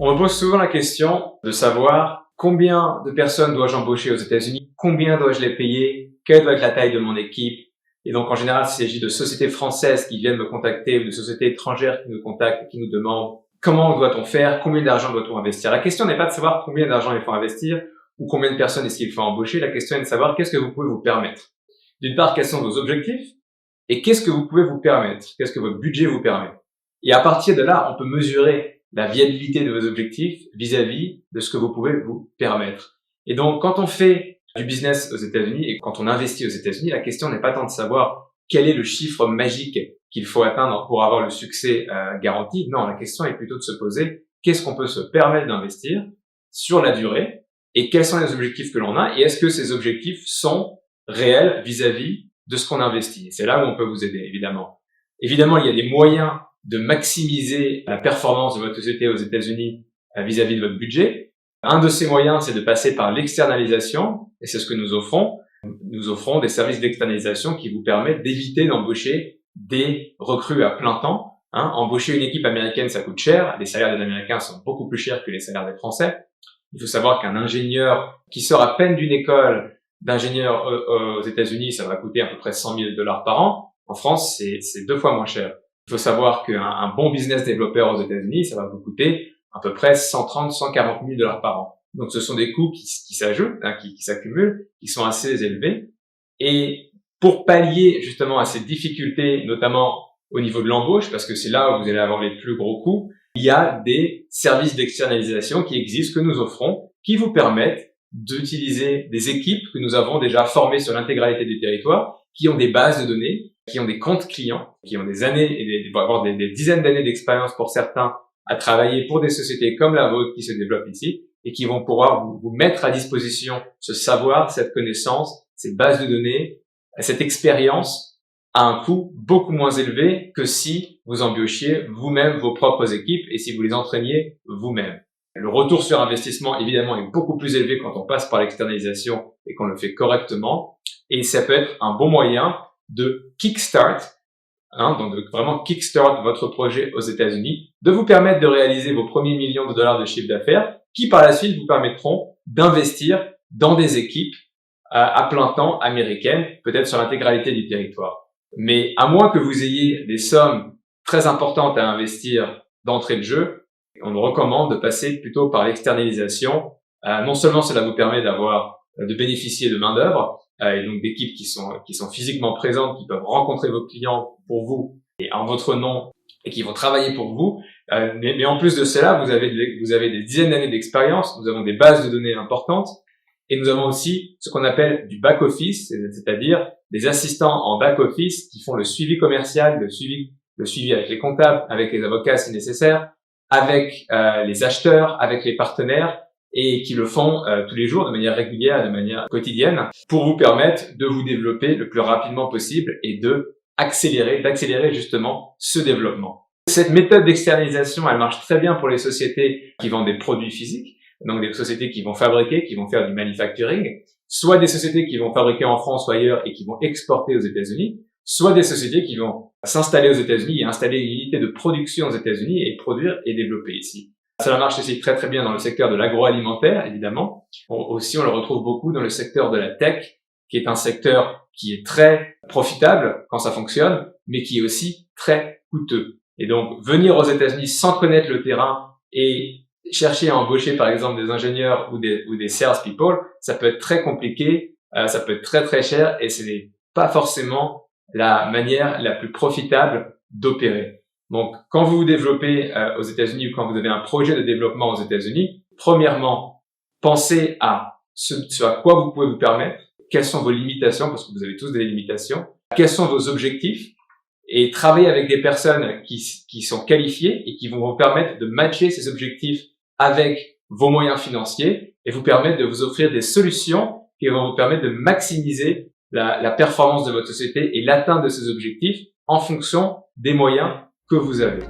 On me pose souvent la question de savoir combien de personnes dois-je embaucher aux États-Unis, combien dois-je les payer, quelle doit être la taille de mon équipe. Et donc, en général, il s'agit de sociétés françaises qui viennent me contacter ou de sociétés étrangères qui nous contactent et qui nous demandent comment doit-on faire, combien d'argent doit-on investir. La question n'est pas de savoir combien d'argent il faut investir ou combien de personnes est-ce qu'il faut embaucher. La question est de savoir qu'est-ce que vous pouvez vous permettre. D'une part, quels sont vos objectifs et qu'est-ce que vous pouvez vous permettre, qu'est-ce que votre budget vous permet. Et à partir de là, on peut mesurer la viabilité de vos objectifs vis-à-vis de ce que vous pouvez vous permettre. Et donc, quand on fait du business aux États-Unis et quand on investit aux États-Unis, la question n'est pas tant de savoir quel est le chiffre magique qu'il faut atteindre pour avoir le succès garanti. Non, la question est plutôt de se poser qu'est-ce qu'on peut se permettre d'investir sur la durée et quels sont les objectifs que l'on a et est-ce que ces objectifs sont réels vis-à-vis de ce qu'on investit. C'est là où on peut vous aider, évidemment. Évidemment, il y a des moyens de maximiser la performance de votre société aux États-Unis vis-à-vis de votre budget. Un de ces moyens, c'est de passer par l'externalisation, et c'est ce que nous offrons. Nous offrons des services d'externalisation qui vous permettent d'éviter d'embaucher des recrues à plein temps. Embaucher une équipe américaine, ça coûte cher. Les salaires des Américains sont beaucoup plus chers que les salaires des Français. Il faut savoir qu'un ingénieur qui sort à peine d'une école d'ingénieur aux États-Unis, ça va coûter à peu près $100 000 par an. En France, c'est 2 fois moins cher. Il faut savoir qu'un bon business développeur aux États-Unis, ça va vous coûter à peu près 130 000 140 000 $ par an. Donc, ce sont des coûts qui s'ajoutent, qui s'accumulent, qui sont assez élevés. Et pour pallier justement à ces difficultés, notamment au niveau de l'embauche, parce que c'est là où vous allez avoir les plus gros coûts, il y a des services d'externalisation qui existent, que nous offrons, qui vous permettent d'utiliser des équipes que nous avons déjà formées sur l'intégralité du territoire, qui ont des bases de données, qui ont des comptes clients, qui ont des années et vont avoir des dizaines d'années d'expérience pour certains à travailler pour des sociétés comme la vôtre qui se développent ici et qui vont pouvoir vous mettre à disposition ce savoir, cette connaissance, cette base de données, cette expérience à un coût beaucoup moins élevé que si vous embauchiez vous-même vos propres équipes et si vous les entraîniez vous-même. Le retour sur investissement, évidemment, est beaucoup plus élevé quand on passe par l'externalisation et qu'on le fait correctement. Et ça peut être un bon moyen de kickstart, donc de vraiment kickstart votre projet aux États-Unis, de vous permettre de réaliser vos premiers millions de dollars de chiffre d'affaires qui, par la suite, vous permettront d'investir dans des équipes à plein temps américaines, peut-être sur l'intégralité du territoire. Mais à moins que vous ayez des sommes très importantes à investir d'entrée de jeu, on nous recommande de passer plutôt par l'externalisation. Non seulement cela vous permet de bénéficier de main-d'œuvre, et donc d'équipes qui sont physiquement présentes, qui peuvent rencontrer vos clients pour vous et en votre nom et qui vont travailler pour vous. Mais en plus de cela, vous avez des dizaines d'années d'expérience, nous avons des bases de données importantes et nous avons aussi ce qu'on appelle du back-office, c'est-à-dire des assistants en back-office qui font le suivi commercial, le suivi avec les comptables, avec les avocats si nécessaire, avec les acheteurs, avec les partenaires, et qui le font tous les jours de manière régulière, de manière quotidienne, pour vous permettre de vous développer le plus rapidement possible et d'accélérer justement ce développement. Cette méthode d'externalisation, elle marche très bien pour les sociétés qui vendent des produits physiques, donc des sociétés qui vont fabriquer, qui vont faire du manufacturing, soit des sociétés qui vont fabriquer en France ou ailleurs et qui vont exporter aux États-Unis, soit des sociétés qui vont s'installer aux États-Unis et installer une unité de production aux États-Unis et produire et développer ici. Cela marche aussi très très bien dans le secteur de l'agroalimentaire, évidemment. Aussi, on le retrouve beaucoup dans le secteur de la tech, qui est un secteur qui est très profitable quand ça fonctionne, mais qui est aussi très coûteux. Et donc, venir aux États-Unis sans connaître le terrain et chercher à embaucher, par exemple, des ingénieurs ou des sales people, ça peut être très compliqué, ça peut être très très cher et ce n'est pas forcément la manière la plus profitable d'opérer. Donc, quand vous vous développez aux États-Unis ou quand vous avez un projet de développement aux États-Unis, premièrement, pensez à ce à quoi vous pouvez vous permettre, quelles sont vos limitations, parce que vous avez tous des limitations, quels sont vos objectifs, et travaillez avec des personnes qui sont qualifiées et qui vont vous permettre de matcher ces objectifs avec vos moyens financiers et vous permettre de vous offrir des solutions qui vont vous permettre de maximiser la performance de votre société et l'atteinte de ces objectifs en fonction des moyens que vous avez.